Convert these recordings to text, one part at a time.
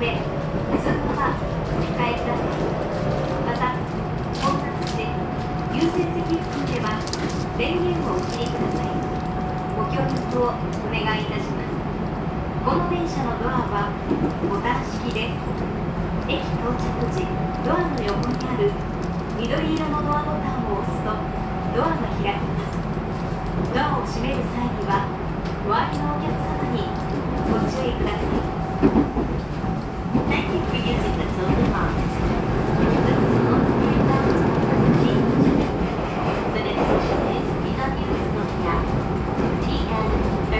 で通過はお控えください。また、混雑し、優先席付近では電源をお切りください。ご協力をお願いいたします。この電車のドアはボタン式です。駅到着時、ドアの横にある緑色のドアボタンを押すとドアが開きます。ドアを閉める際には周りのお客様にご注意ください。 Thank you for using the Tilden line. This is Longview bound T2. The next station is Minami Utsunomiya, TN39.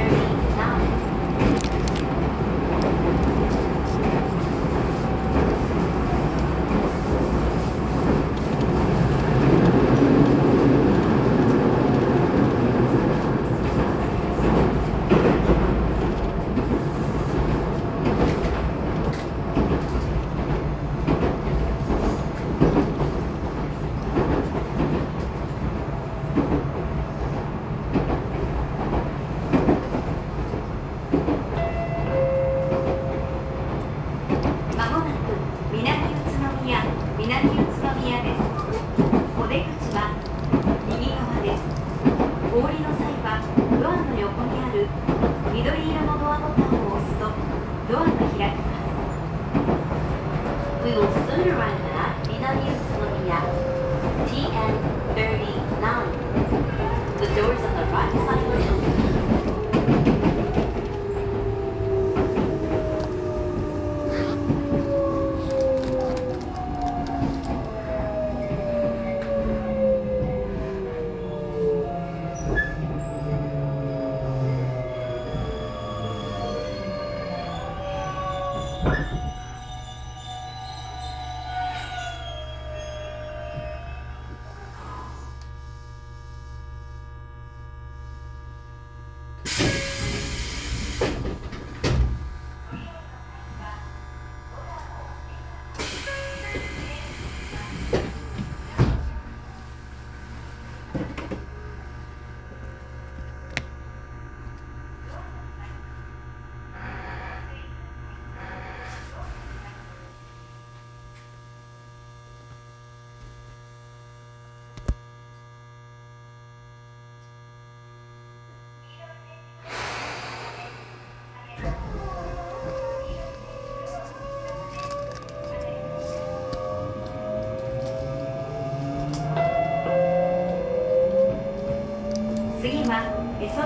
次は江蘇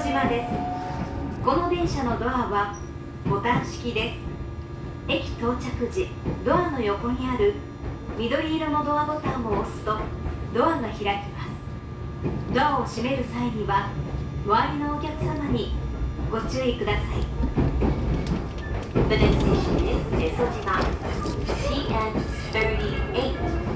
島です。この電車のドアはボタン式です。駅到着時、ドアの横にある緑色のドアボタンを押すとドアが開きます。ドアを閉める際には周りのお客様にご注意ください。 The next station is 江蘇島 TN38. 「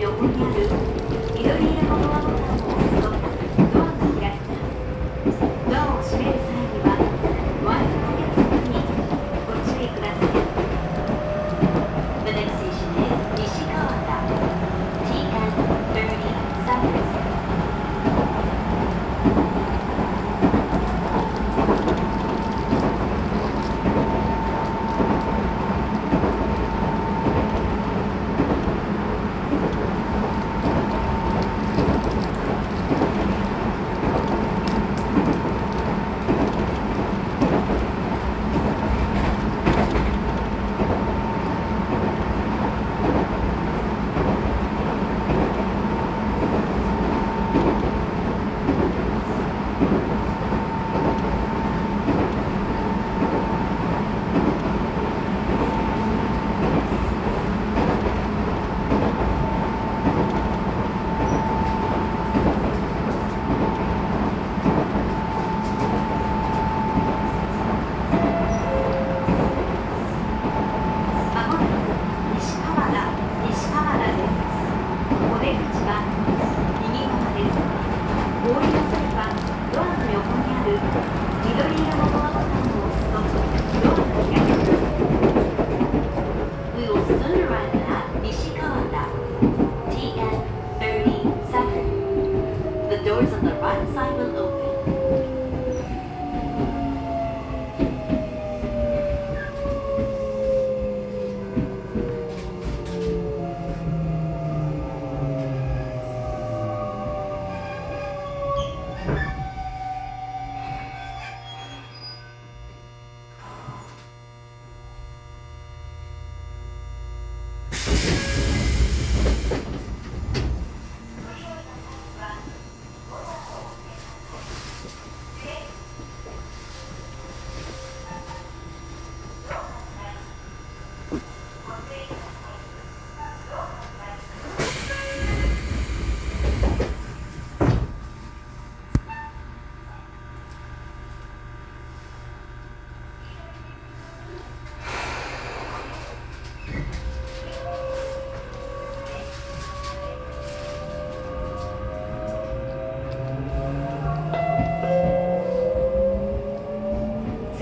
横にある緑色のドアボタンを押すとドアが開きます。ドアを閉める際には周りのお客様にご注意ください。The next station is Nishikawata, TN30 South.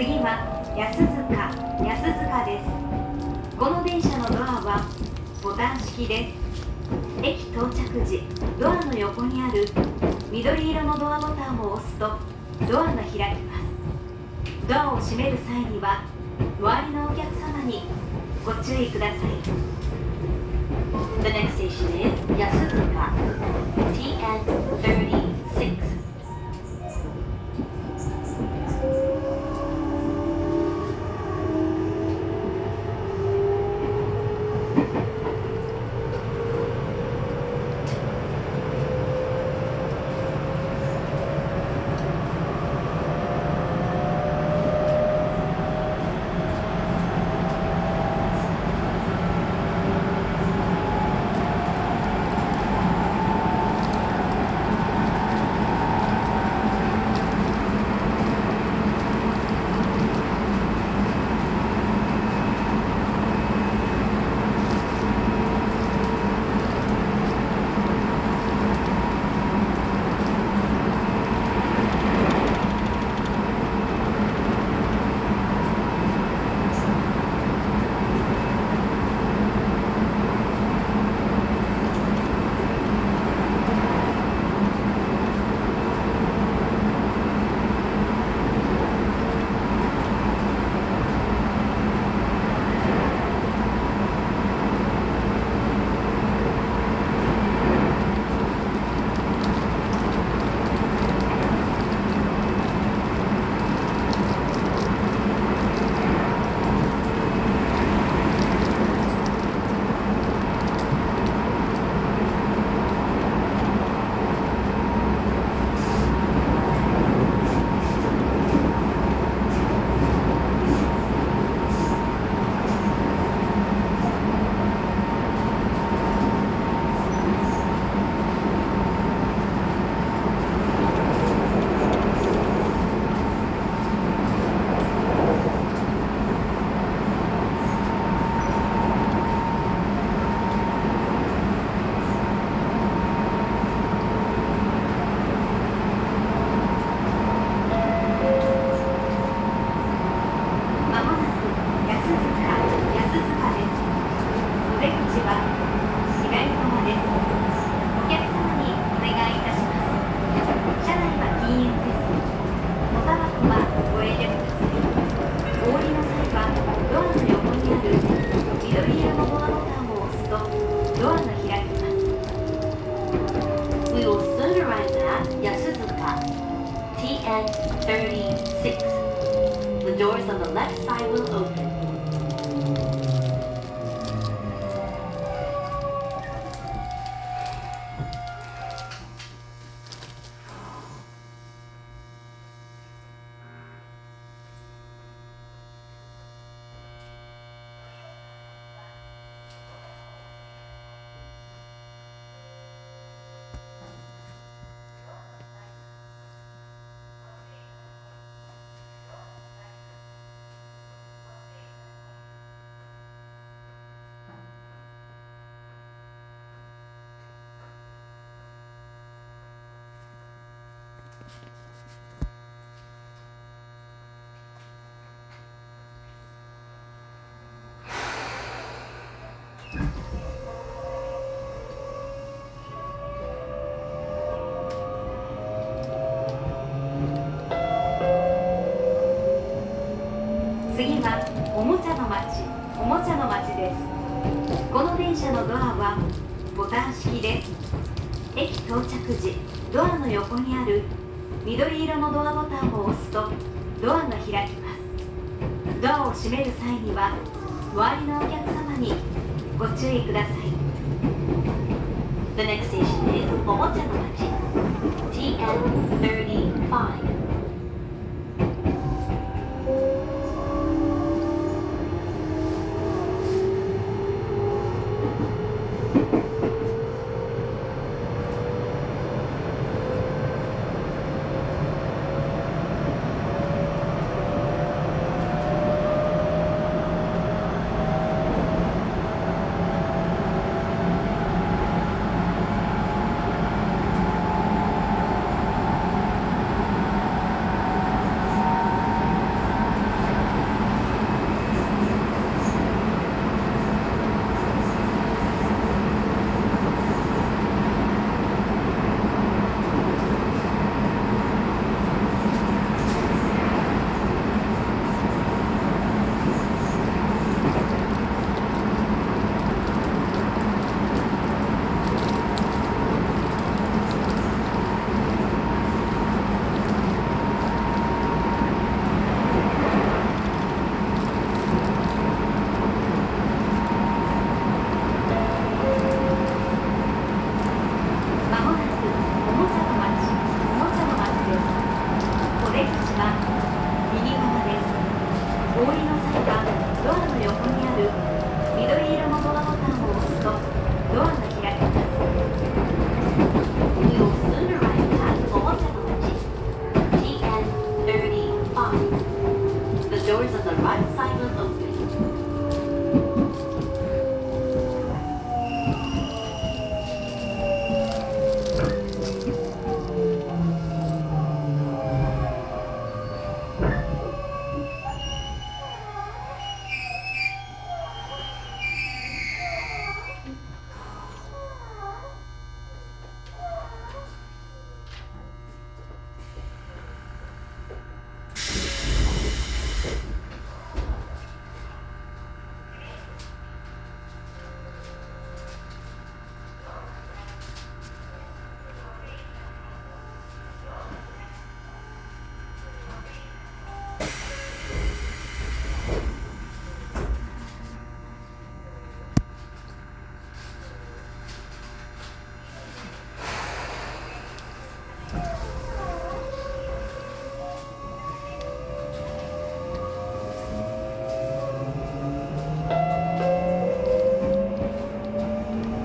次は安塚です。この電車のドアはボタン式です。駅到着時、ドアの横にある緑色のドアボタンを押すとドアが開きます。ドアを閉める際には周りのお客様にご注意ください。The next station is 安塚 TN36. 「安塚 TN36. The doors on the left side will open. 次はおもちゃの町です。この電車のドアはボタン式です。駅到着時、ドアの横にある緑色のドアボタンを押すとドアが開きます。ドアを閉める際には周りのお客様にご注意ください。 The next station is おもちゃの町 TN35.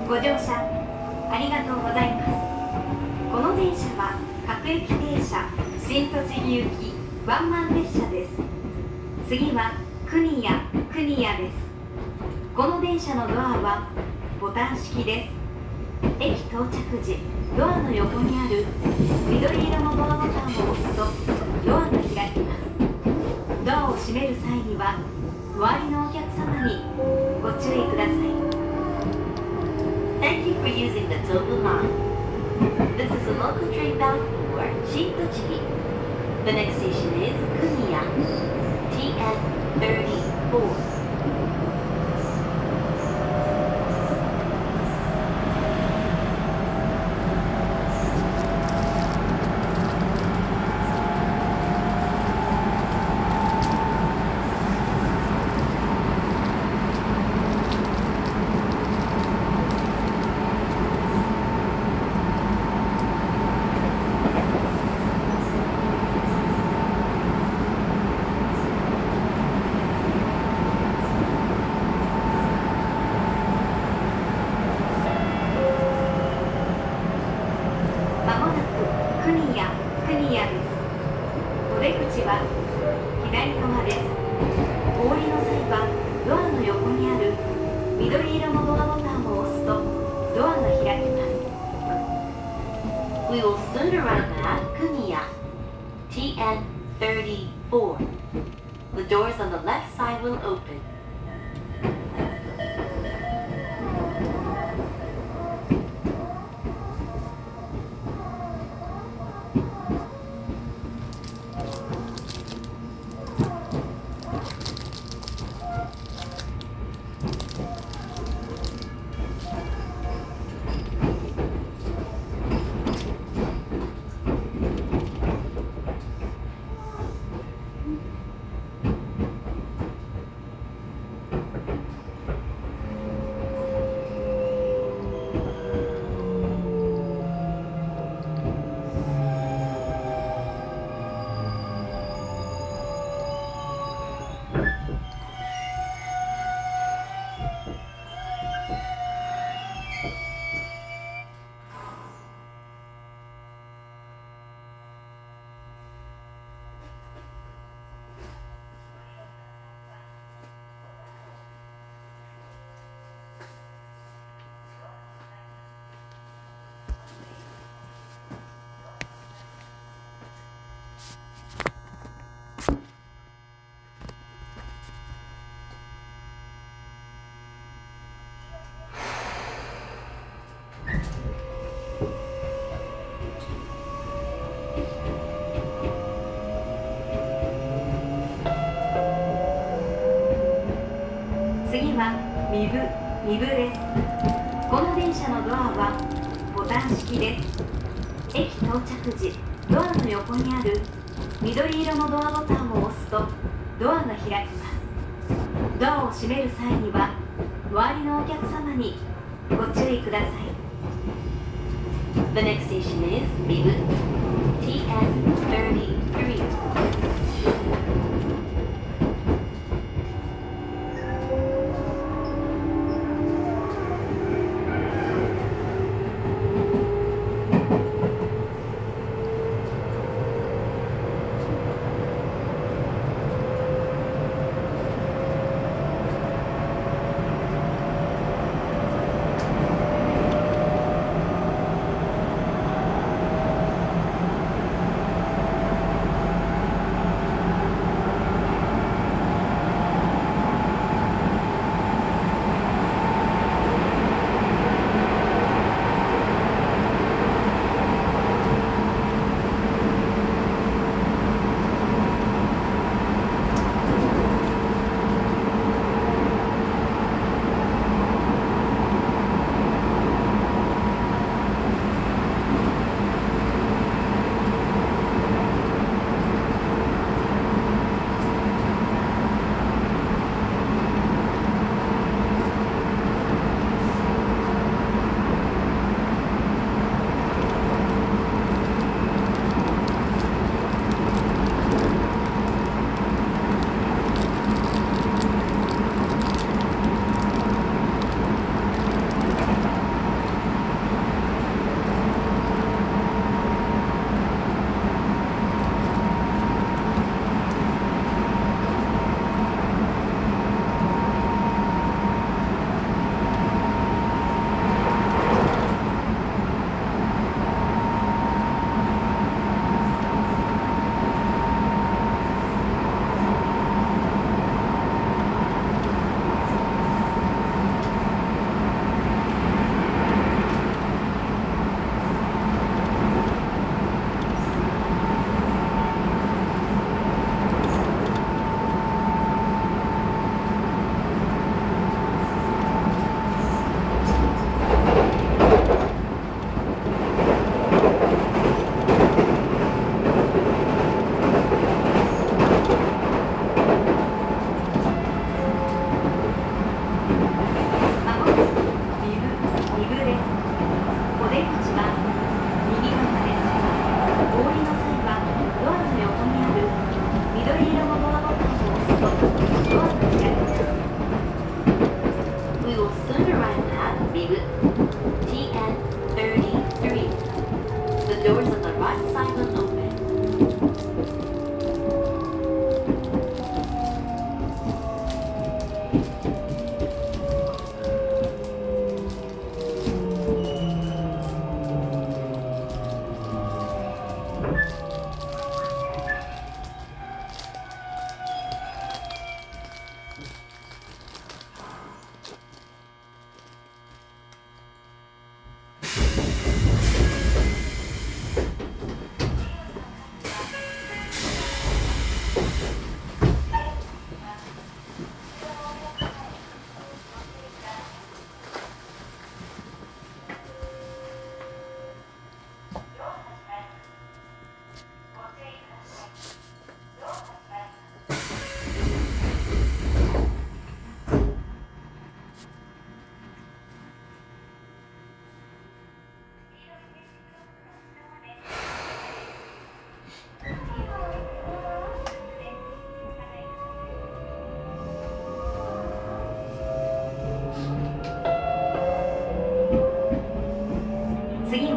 ご乗車ありがとうございます。この電車は各駅停車新栃木行きワンマン列車です。次は国谷です。この電車のドアはボタン式です。駅到着時、ドアの横にある緑色のドアボタンを押すとドアが開きます。ドアを閉める際には周りのお客様にご注意ください。Thank you for using the Tobu line. This is a local train bound for Shin-Tochigi. The next station is Kuniya, TN34. We will soon arrive at Kuniya. TN34. The doors on the left side will open. 次は2部です。この電車のドアはボタン式です。駅到着時、ドアの横にある緑色のドアボタンを押すとドアが開きます。ドアを閉める際には周りのお客様にご注意ください。The next station is Mibu TN33.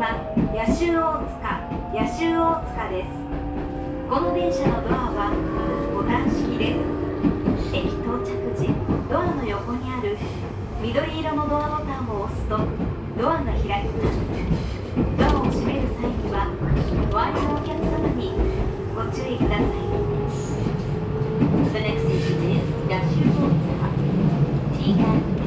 は野州大塚です。この電車のドアはボタン式です。駅到着時、ドアの横にある緑色のドアボタンを押すとドアが開きます。ドアを閉める際にはお相手のお客様にご注意ください。The next station is Yashu Otsuka, TN32.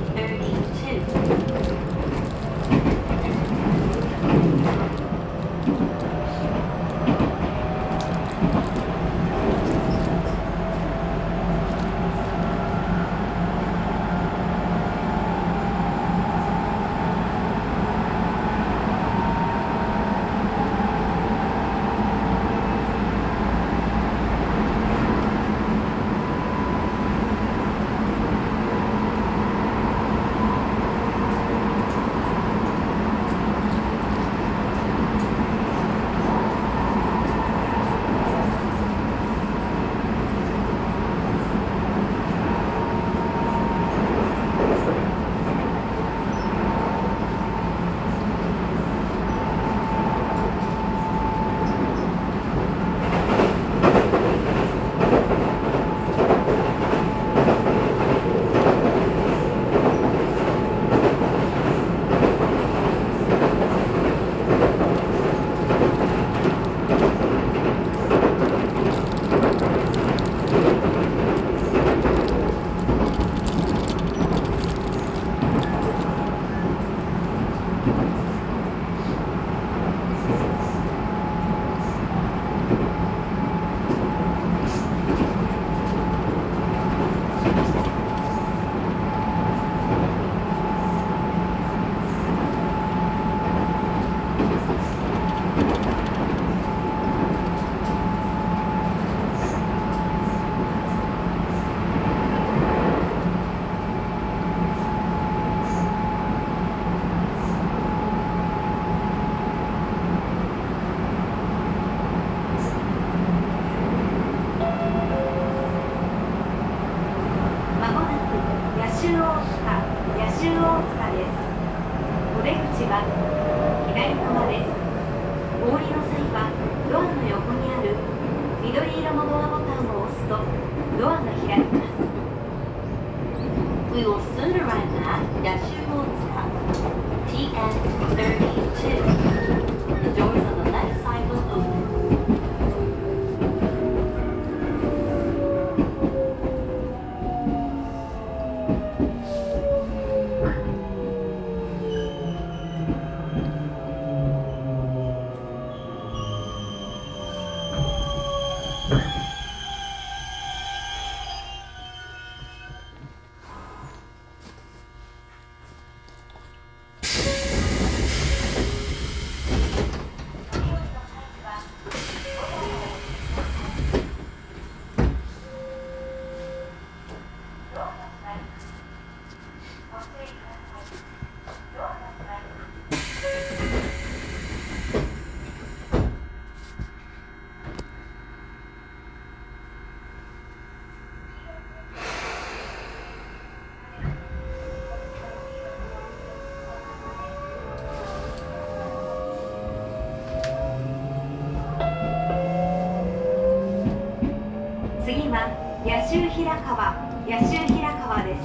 野州平川です。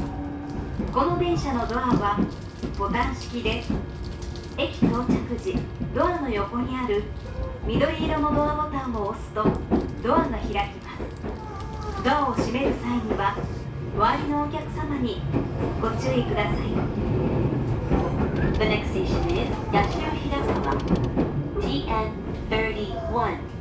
この電車のドアはボタン式です。駅到着時、ドアの横にある緑色のドアボタンを押すとドアが開きます。ドアを閉める際には周りのお客様にご注意ください。The next station is Yashu Hirakawa, TN31. 「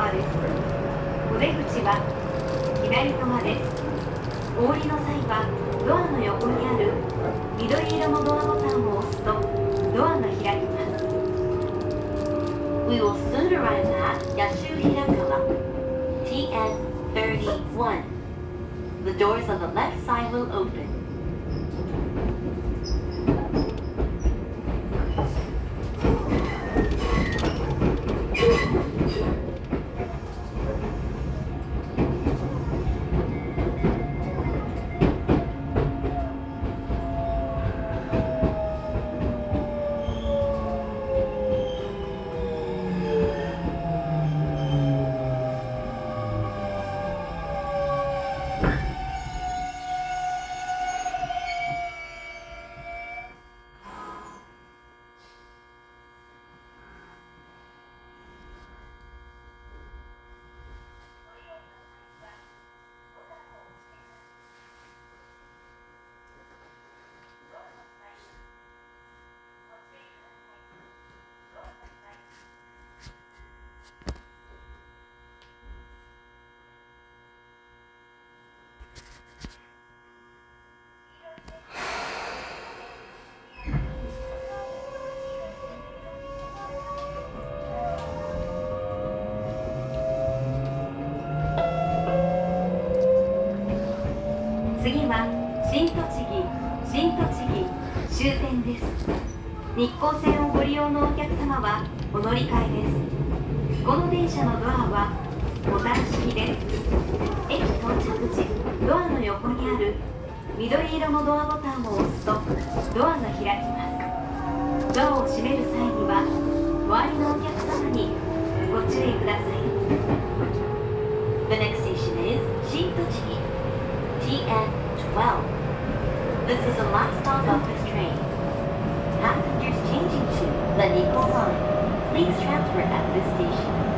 アです。お出口は左側です。お降りの際はドアの横にある緑色のドアボタンを押すとドアが開きます。We will soon arrive at Yashu Hirakawa, TN31. The doors on the left side will open. 次は新栃木終点です。日光線をご利用のお客様はお乗り換えです。この電車のドアはボタン式です。駅到着時、ドアの横にある緑色のドアボタンを押すとドアが開きます。ドアを閉める際には周りのお客様にご注意ください。The next station is 新栃木 TN12. This is the last stop of this train. Passengers changing to the Nikko Line, please transfer at this station. 「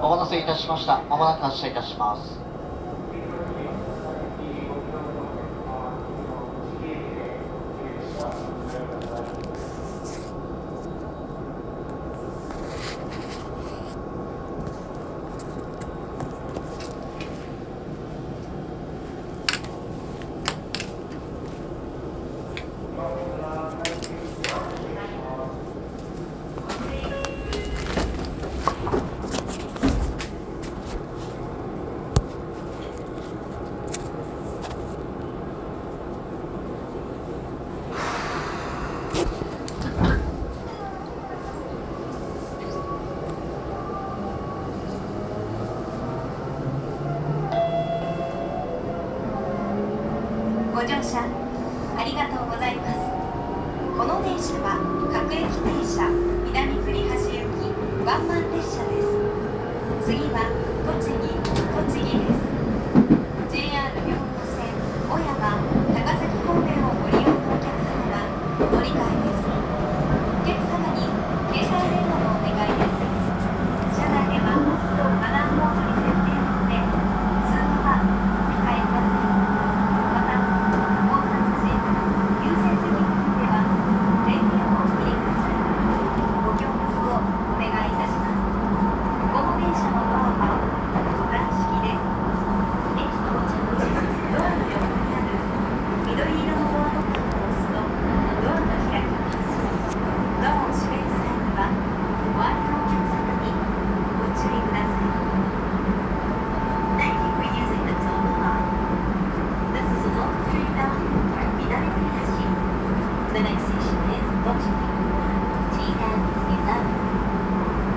お待たせいたしました。まもなく発車いたします。ご乗車ありがとうございます。この電車は各駅停車南栗橋行きワンマン列車です。次は栃木です。 JR 両国線小山高崎方面をご利用のお客様はお乗り換えです。お客様に携帯電話のお願いです。車内ではマナーモードに設定ので通話はお控えください。また混雑時優先席付近では電源をお切りください。ご協力をお願いいたします。この電車のドアはボタン式です。駅到着時ドアの横にある緑色のドアボタンを押すとドアが開きます。ドアを閉める際には周りのお客様にご注意ください。 Thank you for using the Toba line. This is a local train bound for Minami-Funashi. The next station is Tochigi. TN11.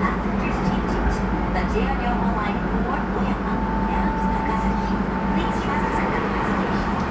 Passengers changing to the JR Ryoma line for Oyama and Nagasaki. Please travel at the next station.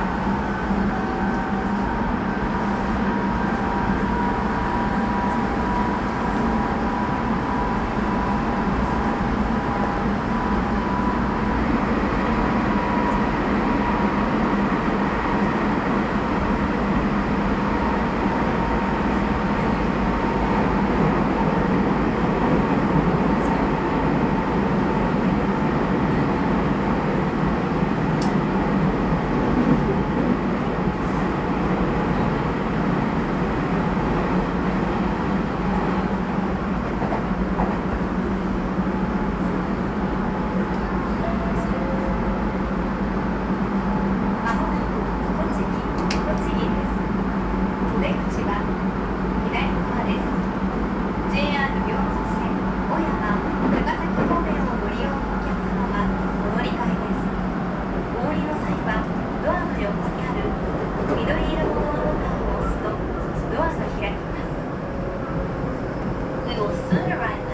まもなく栃木です。出口は左側です。 JR 両国線小山高崎方面をご利用のお客様はお乗り換えです。お降りの際はドアの横にある緑色のドアボタンを押すとドアが開きます。We will soon arrive